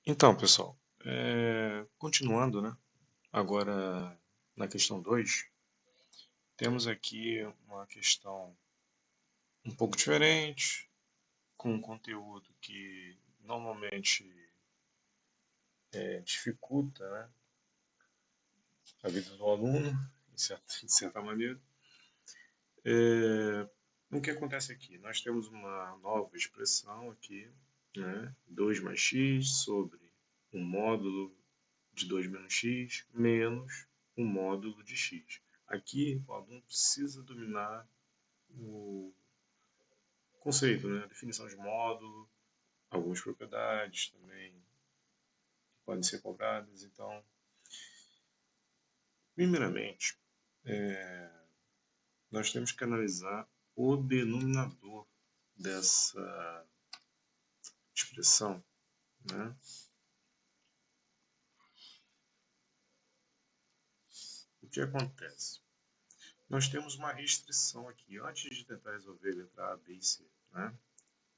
Então, pessoal, continuando, né? Agora na questão 2, temos aqui uma questão um pouco diferente, com um conteúdo que normalmente dificulta, né, a vida do aluno, de certa maneira. O que acontece aqui? Nós temos uma nova expressão aqui, né? 2 mais x sobre um módulo de 2 menos x menos um módulo de x. Aqui o aluno precisa dominar o conceito, né? A definição de módulo, algumas propriedades também que podem ser cobradas. Então, primeiramente, nós temos que analisar o denominador dessa expressão, né? O que acontece? Nós temos uma restrição aqui. Antes de tentar resolver a letra A, B e C, né?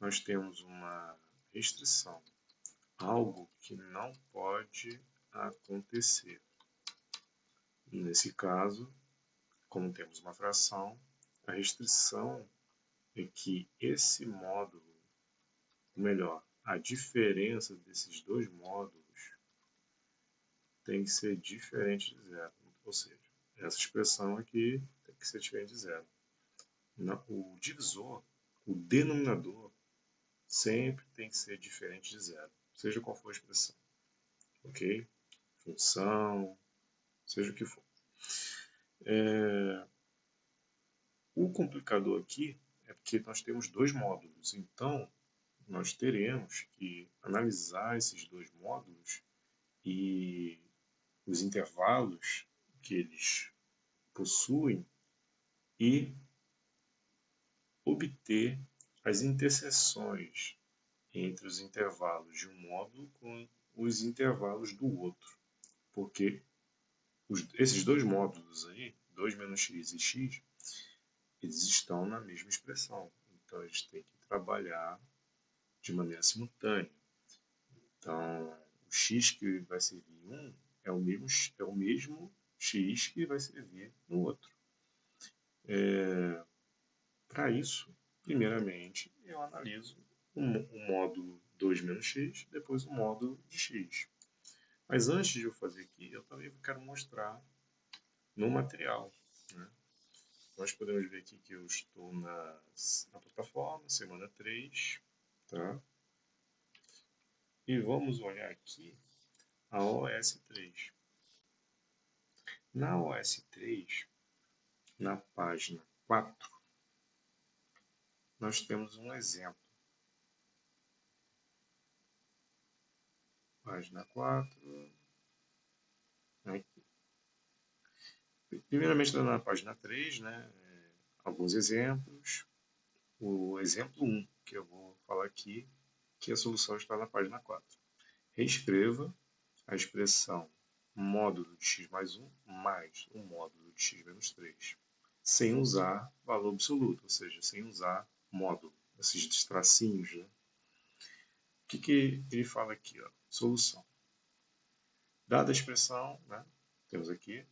Nós temos uma restrição, algo que não pode acontecer. Nesse caso, como temos uma fração, a restrição é que esse módulo, ou melhor, a diferença desses dois módulos tem que ser diferente de zero. Ou seja, essa expressão aqui tem que ser diferente de zero. O divisor, o denominador, sempre tem que ser diferente de zero, seja qual for a expressão. Ok? Função, seja o que for. O complicador aqui é porque nós temos dois módulos, então nós teremos que analisar esses dois módulos e os intervalos que eles possuem e obter as interseções entre os intervalos de um módulo com os intervalos do outro, porque esses dois módulos aí, 2 menos x e x, eles estão na mesma expressão. Então, eles têm que trabalhar de maneira simultânea. Então, o x que vai servir em um é o mesmo x que vai servir no outro. Para isso, primeiramente, eu analiso o módulo 2 menos x, depois o módulo de x. Mas antes de eu fazer aqui, eu também quero mostrar no material, né? Nós podemos ver aqui que eu estou na plataforma, semana 3, tá? E vamos olhar aqui a OS 3. Na OS 3, na página 4, nós temos um exemplo. Página 4. Aqui. Primeiramente, na página 3, né, alguns exemplos. O exemplo 1, que eu vou falar aqui, que a solução está na página 4. Reescreva a expressão módulo de x mais 1 mais o módulo de x menos 3, sem usar valor absoluto, ou seja, sem usar módulo, esses tracinhos. Né? O que ele fala aqui? Ó? Solução. Dada a expressão, né, temos aqui,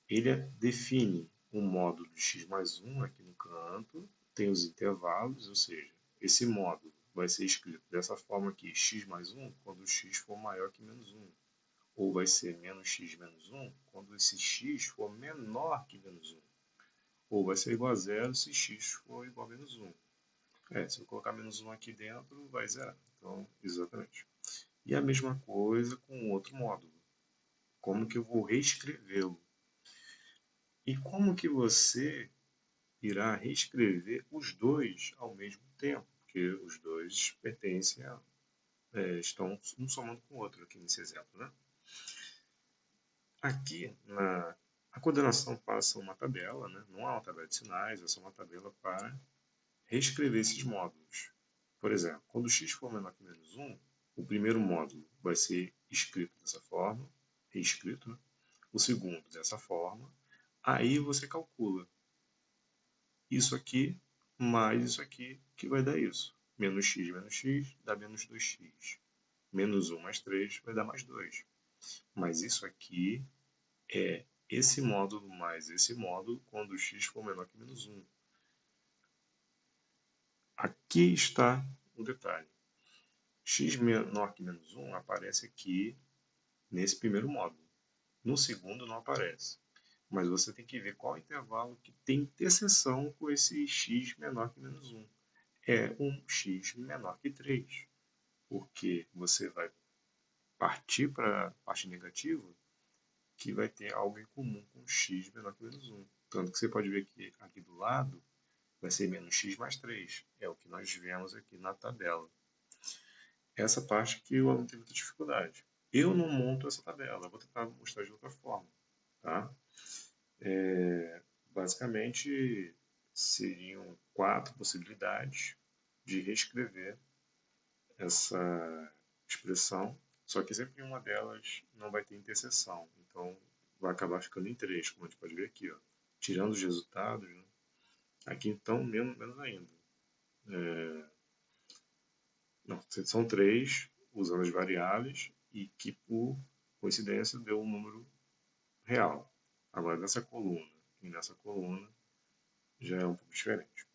ele define um módulo de x mais 1 aqui no canto, tem os intervalos, ou seja, esse módulo vai ser escrito dessa forma aqui, x mais 1, quando o x for maior que menos 1. Ou vai ser menos x menos 1 quando esse x for menor que menos 1. Ou vai ser igual a zero se x for igual a menos 1. Se eu colocar menos 1 aqui dentro, vai zerar. Então, exatamente. E a mesma coisa com o outro módulo. Como que eu vou reescrevê-lo? E como que você irá reescrever os dois ao mesmo tempo? Porque os dois pertencem estão um somando com o outro aqui nesse exemplo, né? Aqui, a coordenação passa uma tabela, né? Não há uma tabela de sinais, é só uma tabela para reescrever esses módulos. Por exemplo, quando x for menor que menos 1, o primeiro módulo vai ser escrito dessa forma, reescrito, né? O segundo dessa forma, aí você calcula isso aqui mais isso aqui, que vai dar isso. Menos x dá menos 2x. menos 1 mais 3 vai dar mais 2. Mas isso aqui é esse módulo mais esse módulo quando x for menor que menos 1. Aqui está o detalhe. X menor que menos 1 aparece aqui nesse primeiro módulo. No segundo não aparece. Mas você tem que ver qual intervalo que tem interseção com esse x menor que menos 1. É um x menor que 3. Porque você vai partir para a parte negativa que vai ter algo em comum com x menor que menos 1. Tanto que você pode ver que aqui do lado vai ser menos x mais 3. É o que nós vemos aqui na tabela. Essa parte que o aluno tem muita dificuldade. Eu não monto essa tabela, vou tentar mostrar de outra forma. Tá? Basicamente, seriam 4 possibilidades de reescrever essa expressão, só que sempre uma delas não vai ter interseção, então vai acabar ficando em 3, como a gente pode ver aqui. Ó. Tirando os resultados, né? Aqui então menos ainda. Não, são 3 usando as variáveis e que por coincidência deu um número real. Agora nessa coluna e nessa coluna já é um pouco diferente.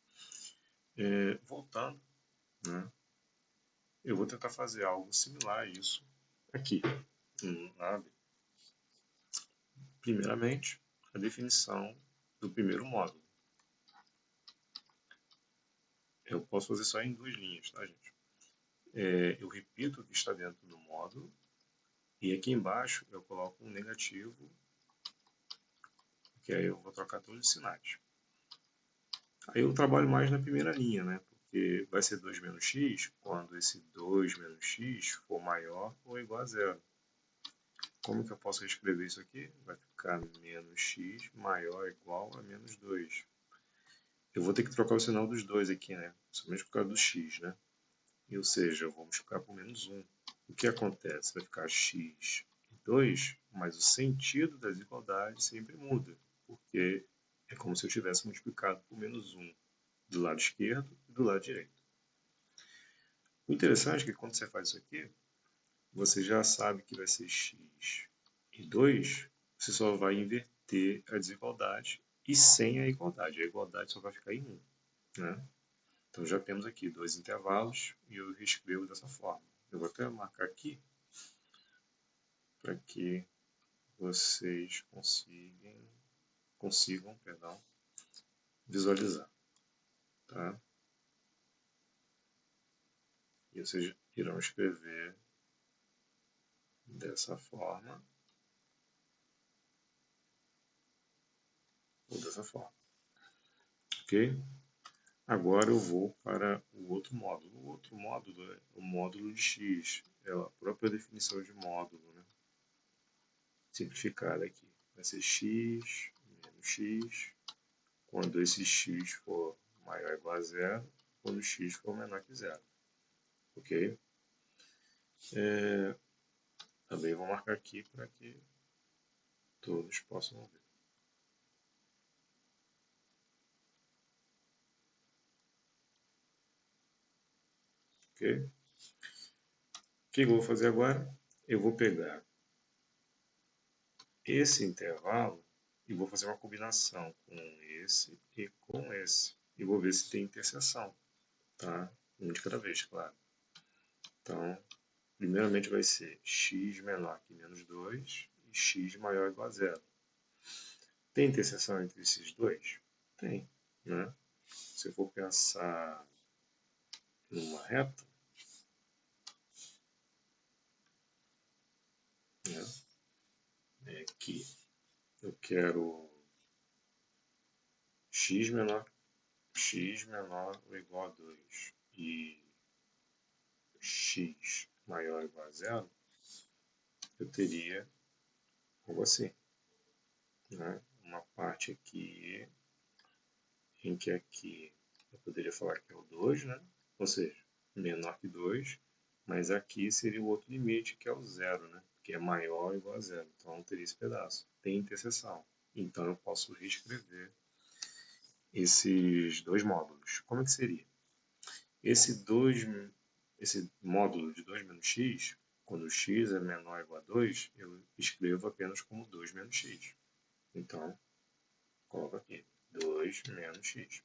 Voltando, né, eu vou tentar fazer algo similar a isso aqui. Primeiramente, a definição do primeiro módulo. Eu posso fazer só em 2 linhas, tá, gente? Eu repito o que está dentro do módulo e aqui embaixo eu coloco um negativo, que aí eu vou trocar todos os sinais. Aí eu trabalho mais na primeira linha, né? Porque vai ser 2 menos x quando esse 2 menos x for maior ou igual a zero. Como que eu posso escrever isso aqui? Vai ficar menos x maior ou igual a menos 2. Eu vou ter que trocar o sinal dos dois aqui, né? Somente por causa do x, né? Ou seja, eu vou multiplicar por menos 1. O que acontece? Vai ficar x e 2, mas o sentido das igualdades sempre muda, porque é como se eu tivesse multiplicado por menos 1 do lado esquerdo e do lado direito. O interessante é que quando você faz isso aqui, você já sabe que vai ser x e 2, você só vai inverter a desigualdade e sem a igualdade. A igualdade só vai ficar em 1. Né? Então já temos aqui 2 intervalos e eu reescrevo dessa forma. Eu vou até marcar aqui para que vocês consigam visualizar. Tá? E vocês irão escrever dessa forma ou dessa forma. Ok? Agora eu vou para o outro módulo. O outro módulo é o módulo de x. É a própria definição de módulo. Né? Simplificada aqui. Vai ser x menos x quando esse x for maior ou igual a zero, quando x for menor que zero. Ok? Também vou marcar aqui para que todos possam ver. Ok? O que eu vou fazer agora? Eu vou pegar esse intervalo e vou fazer uma combinação com esse e com esse. E vou ver se tem interseção. Tá? Um de cada vez, claro. Então, primeiramente vai ser x menor que menos 2 e x maior ou igual a zero. Tem interseção entre esses dois? Tem. Né? Se eu for pensar numa reta, né, é que eu quero x menor ou igual a 2 e x maior ou igual a zero, eu teria algo assim. Né? Uma parte aqui em que aqui eu poderia falar que é o 2, né? Ou seja, menor que 2, mas aqui seria o outro limite que é o 0, né? Que é maior ou igual a 0. Então não teria esse pedaço. Tem interseção. Então eu posso reescrever esses dois módulos. Como é que seria? Esse módulo de 2 menos x, quando x é menor ou igual a 2, eu escrevo apenas como 2 menos x. Então, coloco aqui, 2 menos x.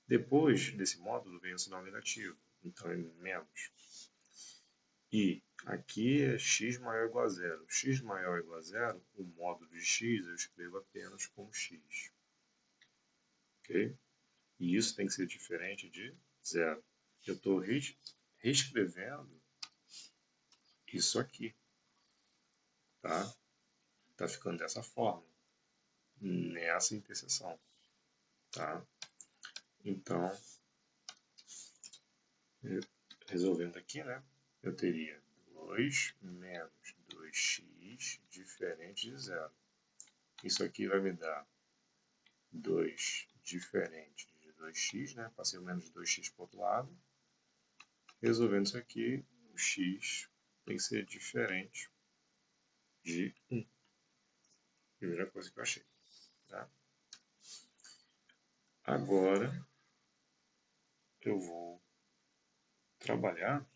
Depois desse módulo vem o sinal negativo, então é menos. E aqui é x maior ou igual a zero. X maior ou igual a zero, o módulo de x eu escrevo apenas como x. Ok? E isso tem que ser diferente de zero. Eu estou reescrevendo isso aqui. Tá? Tá ficando dessa forma, nessa interseção. Tá? Então, resolvendo aqui, né? Eu teria 2 menos 2x diferente de zero. Isso aqui vai me dar 2 diferente de 2x, né? Passei o menos 2x para o outro lado. Resolvendo isso aqui, o x tem que ser diferente de 1. Primeira coisa que eu achei. Tá? Agora, eu vou trabalhar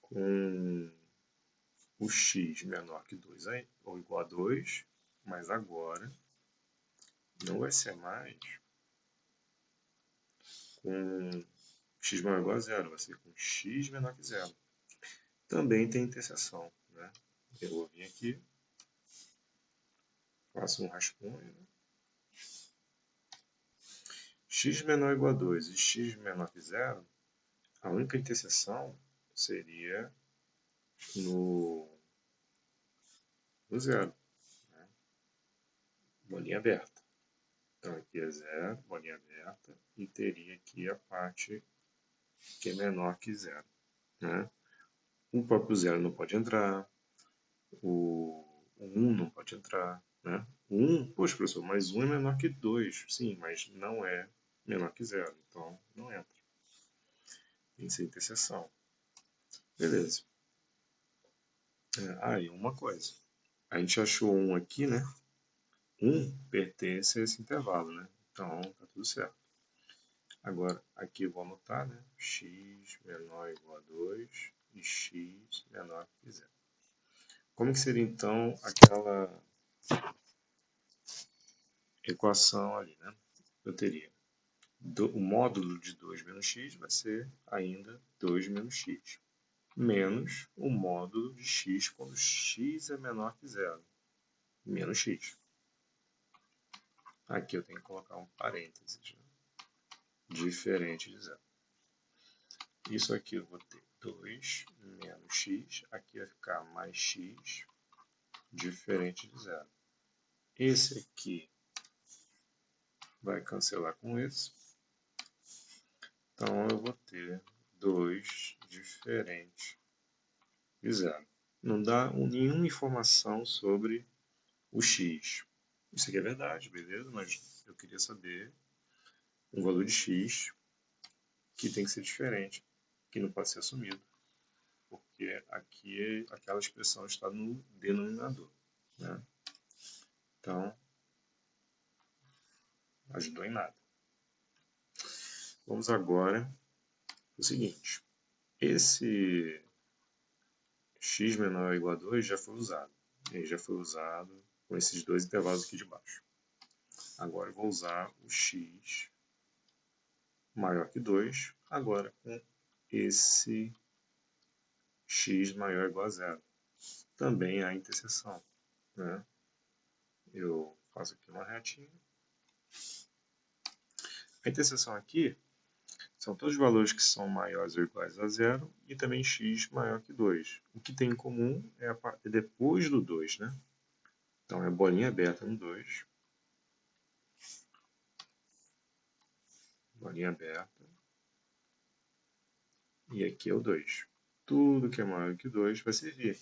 com o x menor que 2 ou igual a 2, mas agora não vai ser mais com x maior ou igual a zero, vai ser com x menor que zero. Também tem interseção. Né? Eu vou vir aqui, faço um rascunho. Né? X menor ou igual a 2 e x menor que zero, a única interseção seria no zero. Né? Bolinha aberta. Então aqui é zero, bolinha aberta, e teria aqui a parte que é menor que zero. Né? O próprio zero não pode entrar, o 1 não pode entrar. Né? O 1, poxa professor, mas 1 é menor que 2. Sim, mas não é menor que zero, então não entra. Tem que ser interseção. Beleza. E uma coisa. A gente achou 1 aqui, né? 1 pertence a esse intervalo, né? Então, tá tudo certo. Agora, aqui eu vou anotar, né? X menor ou igual a 2 e x menor que zero. Como que seria, então, aquela equação ali, né? Eu teria o módulo de 2 menos x vai ser ainda 2 menos x, menos o módulo de x quando x é menor que zero, menos x. Aqui eu tenho que colocar um parênteses, né? Diferente de zero. Isso aqui eu vou ter 2 menos x, aqui vai ficar mais x, diferente de zero. Esse aqui vai cancelar com esse. Então eu vou ter 2 diferente de zero. Não dá nenhuma informação sobre o x. Isso aqui é verdade, beleza? Mas eu queria saber um valor de x que tem que ser diferente, que não pode ser assumido. Porque aqui aquela expressão está no denominador. Né? Então, ajudou em nada. Vamos agora para o seguinte. Esse x menor ou igual a 2 já foi usado. Ele já foi usado com esses dois intervalos aqui de baixo. Agora eu vou usar o x maior que 2, agora com esse x maior ou igual a zero. Também há interseção. Né? Eu faço aqui uma retinha. A interseção aqui são todos os valores que são maiores ou iguais a zero e também x maior que 2. O que tem em comum é depois do 2, né? Então é bolinha aberta no 2. Bolinha aberta. E aqui é o 2. Tudo que é maior que 2 vai servir.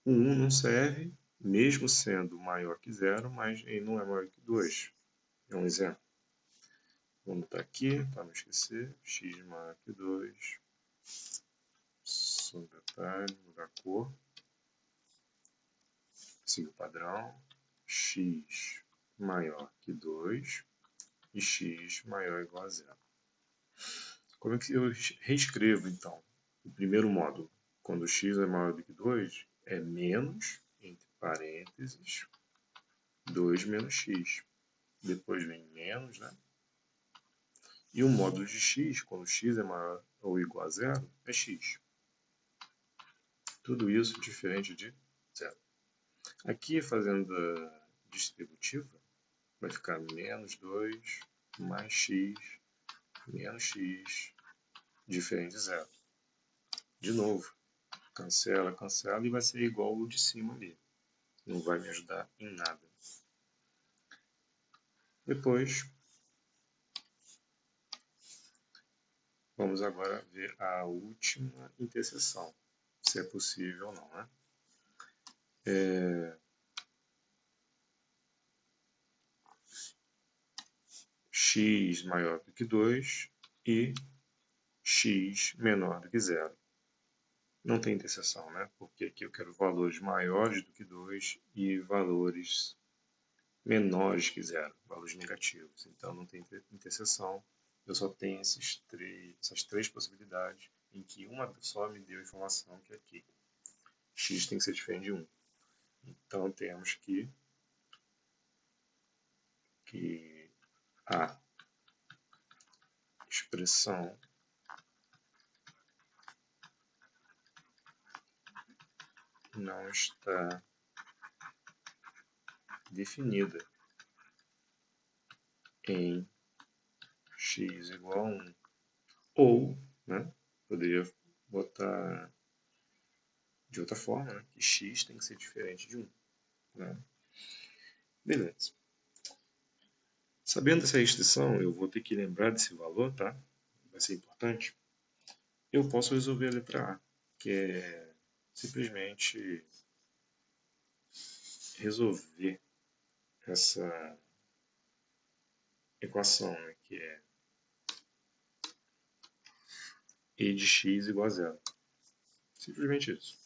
O 1 não serve, mesmo sendo maior que 0, mas ele não é maior que 2. É um exemplo. Vou botar aqui, para não esquecer, x maior que 2. Som detalhe, mudar a cor. Siga o padrão. X maior que 2 e x maior ou igual a 0. Como é que eu reescrevo, então, o primeiro módulo? quando x é maior do que 2, é menos, entre parênteses, 2 menos x. Depois vem menos, né? E o módulo de x, quando x é maior ou igual a zero, é x. Tudo isso diferente de zero. Aqui, fazendo a distributiva, vai ficar menos 2 mais x menos x diferente de zero. De novo, cancela, cancela e vai ser igual ao de cima ali. Não vai me ajudar em nada. Depois, vamos agora ver a última interseção, se é possível ou não, né? X maior do que 2 e x menor do que zero. Não tem interseção, né? Porque aqui eu quero valores maiores do que 2 e valores menores que zero, valores negativos. Então não tem interseção. Eu só tenho essas três possibilidades em que uma só me deu a informação que aqui x tem que ser diferente de 1. Então temos que a expressão não está definida em x igual a 1. Ou, né, poderia botar de outra forma, né, que x tem que ser diferente de 1. Né? Beleza. Sabendo dessa restrição, eu vou ter que lembrar desse valor, tá? Vai ser importante. Eu posso resolver a letra A, que é simplesmente resolver essa equação, né, que é e de x igual a zero. Simplesmente isso.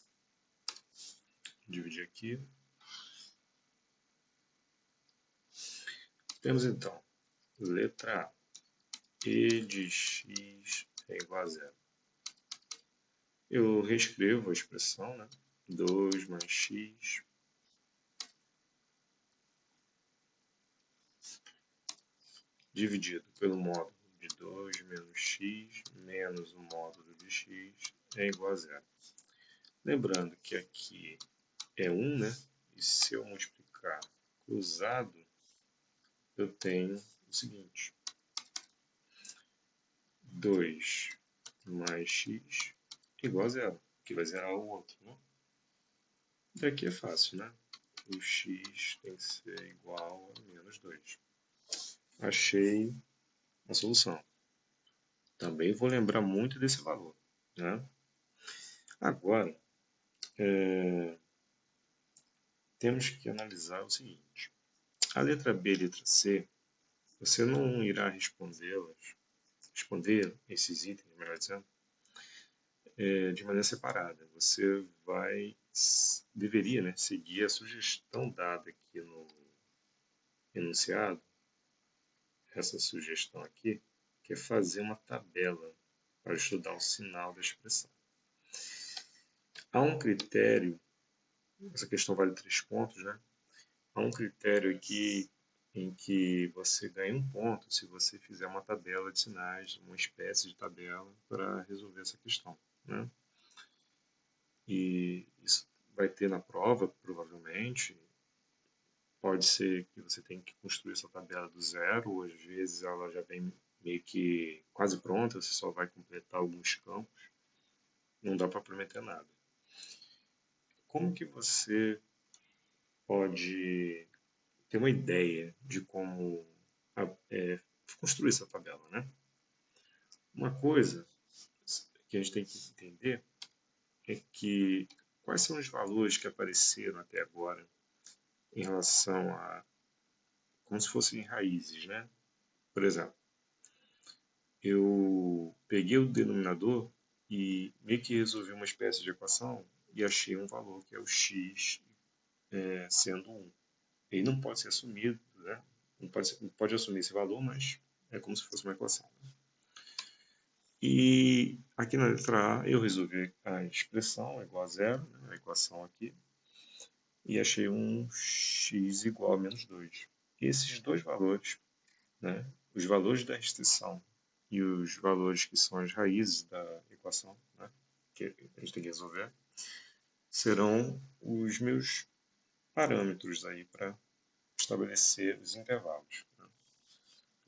Dividir aqui. Temos então letra A. E de x é igual a zero. Eu reescrevo a expressão, né? 2 mais x dividido pelo módulo de 2 menos x menos o módulo de x é igual a zero. Lembrando que aqui é 1, né? E se eu multiplicar cruzado, eu tenho o seguinte. 2 mais x igual a zero, que vai zerar o outro, né? Daqui é fácil, né? O x tem que ser igual a menos 2. Achei a solução. Também vou lembrar muito desse valor, né? Agora, temos que analisar o seguinte. A letra B e a letra C, você não irá responder esses itens, melhor dizendo, de maneira separada. Você deveria, né, seguir a sugestão dada aqui no enunciado, essa sugestão aqui, que é fazer uma tabela para estudar o sinal da expressão. Há um critério, essa questão vale 3 pontos, né? Há um critério aqui em que você ganha 1 ponto se você fizer uma tabela de sinais, uma espécie de tabela para resolver essa questão, né? E isso vai ter na prova, provavelmente. Pode ser que você tenha que construir essa tabela do zero, ou às vezes ela já vem meio que quase pronta, você só vai completar alguns campos. Não dá para prometer nada. Como que você pode ter uma ideia de como construir essa tabela, né? Uma coisa que a gente tem que entender é que quais são os valores que apareceram até agora em relação a como se fossem raízes, né? Por exemplo, eu peguei o denominador e meio que resolvi uma espécie de equação e achei um valor que é o x sendo 1. Ele não pode ser assumido, né? Não pode assumir esse valor, mas é como se fosse uma equação. E aqui na letra A eu resolvi a expressão igual a zero, né, a equação aqui, e achei um x igual a menos 2. Esses dois valores, né, os valores da restrição e os valores que são as raízes da equação, né, que a gente tem que resolver, serão os meus parâmetros aí para estabelecer os intervalos, né.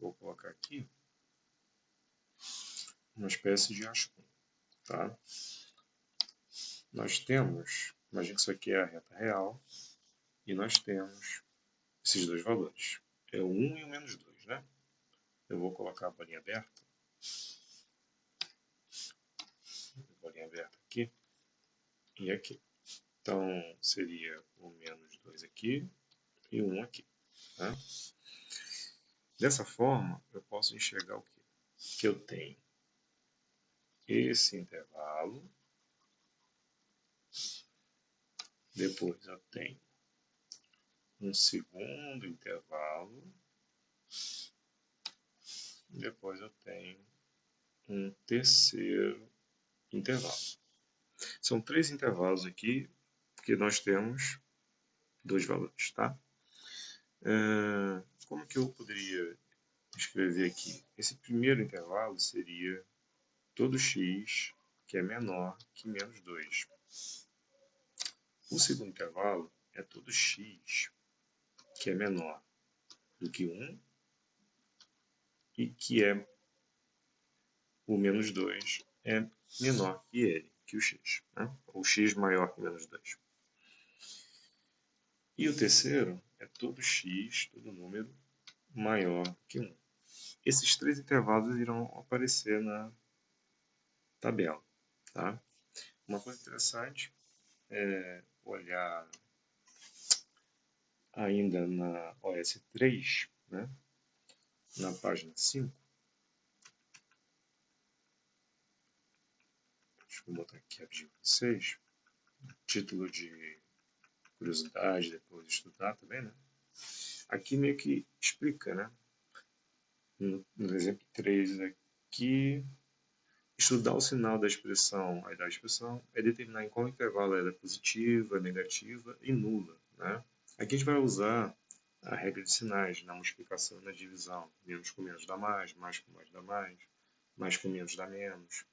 Vou colocar aqui uma espécie de rascunho, tá? Nós temos, imagina que isso aqui é a reta real, e nós temos esses dois valores. É o 1 e o menos 2, né? Eu vou colocar a bolinha aberta. Bolinha aberta aqui e aqui. Então, seria o menos 2 aqui e o 1 aqui. Tá? Dessa forma, eu posso enxergar o quê? Que eu tenho esse intervalo, depois eu tenho um segundo intervalo, depois eu tenho um terceiro intervalo. São três intervalos aqui, porque nós temos dois valores, tá? Como que eu poderia escrever aqui? Esse primeiro intervalo seria todo x que é menor que menos 2. O segundo intervalo é todo x que é menor do que 1 e que é o menos 2 é menor que ele, que o x, né? O x maior que menos 2. E o terceiro é todo x, todo número, maior que 1. Esses três intervalos irão aparecer na tabela. Tá? Uma coisa interessante é olhar ainda na OS 3, né? Na página 5. Deixa eu botar aqui artigo 6. Título de curiosidade, depois de estudar também, né? Aqui meio que explica, né? No exemplo 3 aqui, estudar o sinal da expressão, a da expressão, é determinar em qual intervalo ela é positiva, negativa e nula, né? Aqui a gente vai usar a regra de sinais na multiplicação e na divisão. Menos com menos dá mais com mais dá mais com menos dá menos.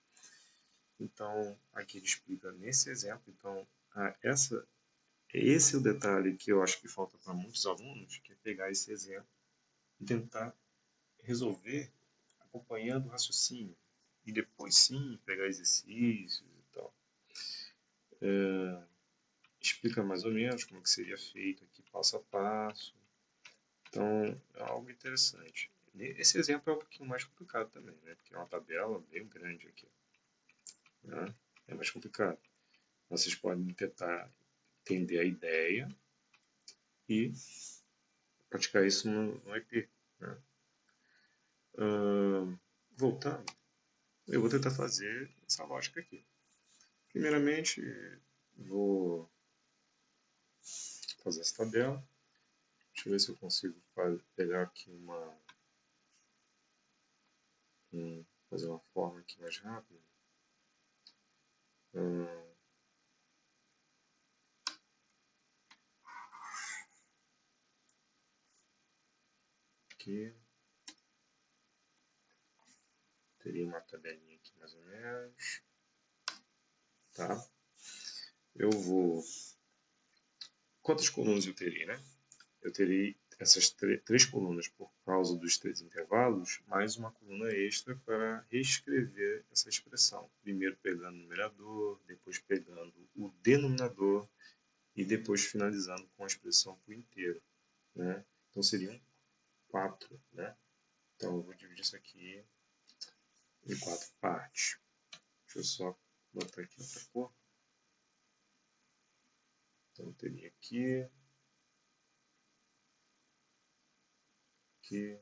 Então, aqui ele explica nesse exemplo. Então, esse é o detalhe que eu acho que falta para muitos alunos, que é pegar esse exemplo e tentar resolver acompanhando o raciocínio. E depois sim, pegar exercícios e tal. Explica mais ou menos como que seria feito aqui passo a passo. Então, é algo interessante. Esse exemplo é um pouquinho mais complicado também, né? Porque é uma tabela bem grande aqui. Né? É mais complicado. Vocês podem tentar entender a ideia e praticar isso no IP. Né? Voltando, eu vou tentar fazer essa lógica aqui. Primeiramente, vou fazer essa tabela. Deixa eu ver se eu consigo pegar aqui fazer uma forma aqui mais rápida. Aqui. Teria uma tabelinha aqui mais ou menos. Tá? Eu vou... Quantas colunas eu teria, né? Eu teria essas três colunas por causa dos três intervalos, mais uma coluna extra para reescrever essa expressão. Primeiro pegando o numerador, depois pegando o denominador e depois finalizando com a expressão por inteiro. Né? Então seriam 4. Né? Então eu vou dividir isso aqui em 4 partes. Deixa eu só botar aqui outra cor. Então eu teria aqui, aqui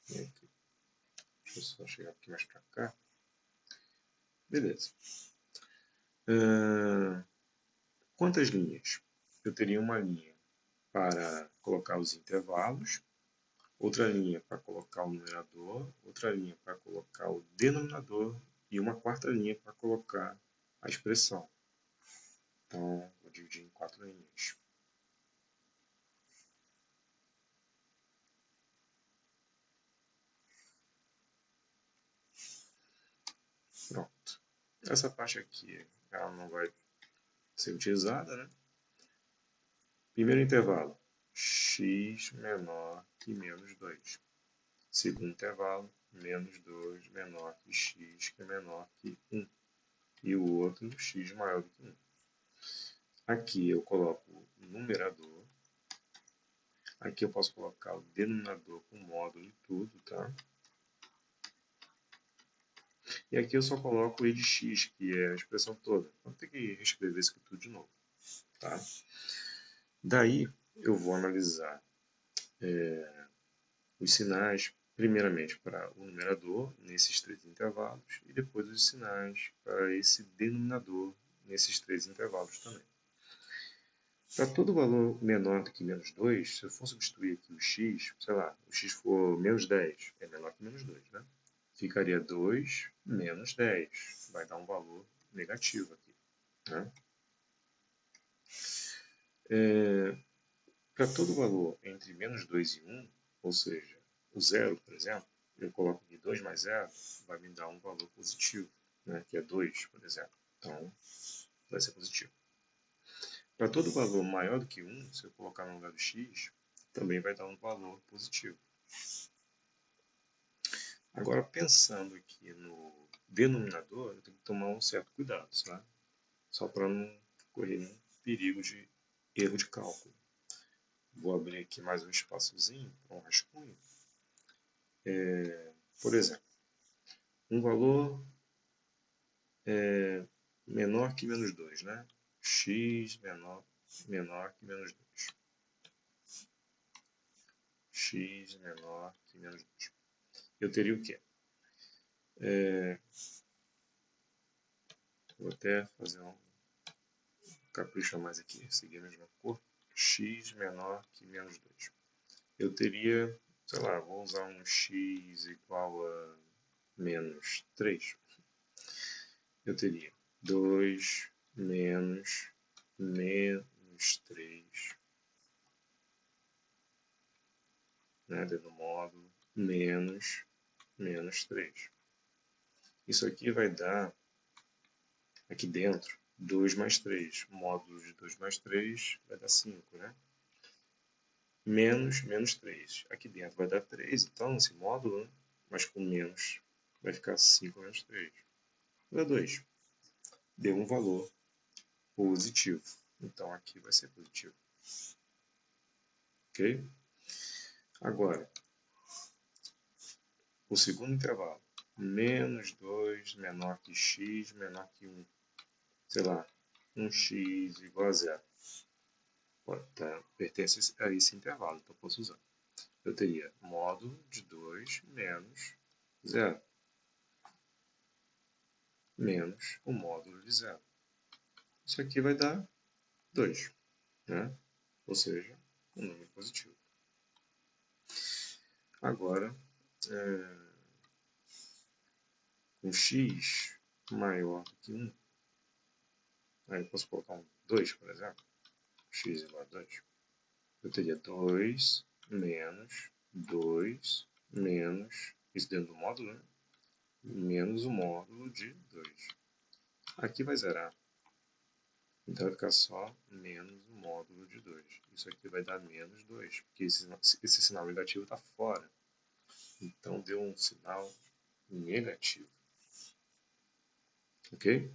e aqui. Deixa eu só chegar aqui mais para cá. Beleza. Quantas linhas? Eu teria uma linha para colocar os intervalos, outra linha para colocar o numerador, outra linha para colocar o denominador e uma quarta linha para colocar a expressão. Então, vou dividir em 4 linhas. Pronto. Essa parte aqui ela não vai ser utilizada, né? Primeiro intervalo, x menor que menos 2. Segundo intervalo, menos 2 menor que x, que é menor que 1. E o outro, x maior do que 1. Aqui eu coloco o numerador. Aqui eu posso colocar o denominador com módulo e tudo, tá? E aqui eu só coloco e de x, que é a expressão toda. Então tem que reescrever isso aqui tudo de novo, tá? Daí eu vou analisar os sinais, primeiramente para o numerador, nesses 3 intervalos, e depois os sinais para esse denominador, nesses 3 intervalos também. Para todo valor menor do que menos 2, se eu for substituir aqui o x, sei lá, o x for menos 10, é menor que menos 2, né? Ficaria 2 menos 10, vai dar um valor negativo aqui, né? Para todo valor entre menos 2 e 1, ou seja, o zero, por exemplo, eu coloco aqui 2 mais 0, vai me dar um valor positivo, né? Que é 2, por exemplo. Então, vai ser positivo. Para todo valor maior do que 1, se eu colocar no lugar do x, também vai dar um valor positivo. Agora, pensando aqui no denominador, eu tenho que tomar um certo cuidado, tá? Só para não correr nenhum perigo de erro de cálculo. Vou abrir aqui mais um espaçozinho para um rascunho. Por exemplo, um valor menor que menos 2, né? X menor que menos 2. X menor que menos 2. Eu teria o quê? Vou até fazer um capricho a mais aqui, seguir a mesma cor. X menor que menos 2. Eu teria, sei lá, vou usar um x igual a menos 3. Eu teria 2 menos 3, né, dentro do módulo, menos 3. Isso aqui vai dar, aqui dentro, 2 mais 3. Módulo de 2 mais 3 vai dar 5, né? Menos 3. Aqui dentro vai dar 3, então esse módulo, né? Mas com menos, vai ficar 5 menos 3. Vai dar 2. Deu um valor positivo. Então aqui vai ser positivo. Ok? Agora, o segundo intervalo. Menos 2 menor que x menor que 1. Sei lá, 1x igual a 0. Pertence a esse intervalo, então posso usar. Eu teria módulo de 2 menos 0. Menos o módulo de 0. Isso aqui vai dar 2, né? Ou seja, um número positivo. Agora, um x maior do que 1, aí eu posso colocar um 2, por exemplo, x igual a 2. Eu teria 2 menos 2 menos, isso dentro do módulo, né? Menos o módulo de 2. Aqui vai zerar. Então vai ficar só menos o módulo de 2. Isso aqui vai dar menos 2, porque esse sinal negativo está fora. Então deu um sinal negativo. Ok?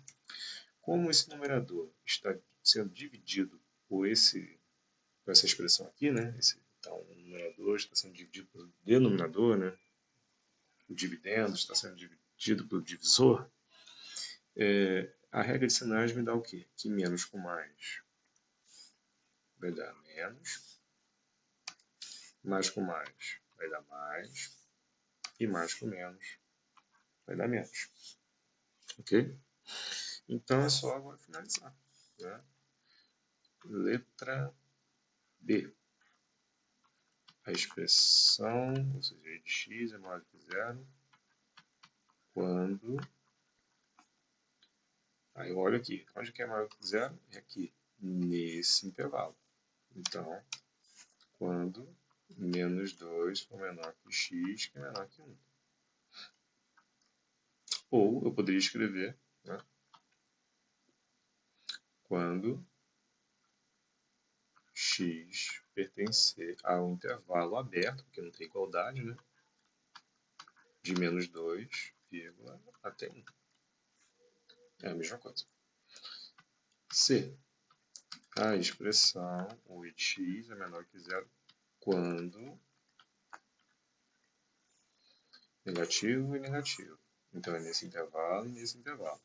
Como esse numerador está sendo dividido por essa expressão aqui, né? Então o numerador está sendo dividido pelo denominador, né? O dividendo está sendo dividido pelo divisor. A regra de sinais me dá o quê? Que menos com mais vai dar menos, mais com mais vai dar mais, e mais com menos vai dar menos. Ok? Então é só agora finalizar. Né? Letra B. a expressão, ou seja, e de x é maior do que zero, quando... Aí eu olho aqui, onde que é maior do que zero? É aqui, nesse intervalo. Então, quando menos 2 for menor que x, que é menor que 1. Ou eu poderia escrever, né, quando x pertencer ao intervalo aberto, porque não tem igualdade, né, de menos 2, até 1. É a mesma coisa. Se a expressão o de x é menor que zero quando negativo e negativo. Então é nesse intervalo e nesse intervalo.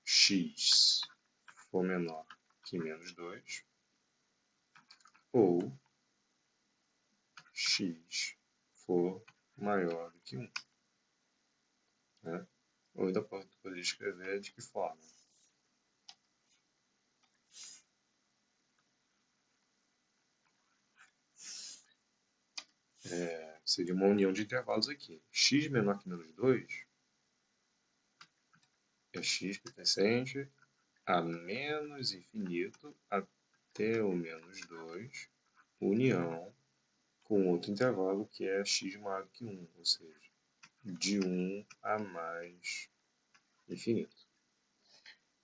X for menor que menos 2 ou x for maior do que 1. Né? Ou ainda poderia escrever de que forma? Seria uma união de intervalos aqui. X menor que menos 2 é x pertencente a menos infinito até o menos 2, união com outro intervalo que é x maior que 1, ou seja, de 1 a mais infinito.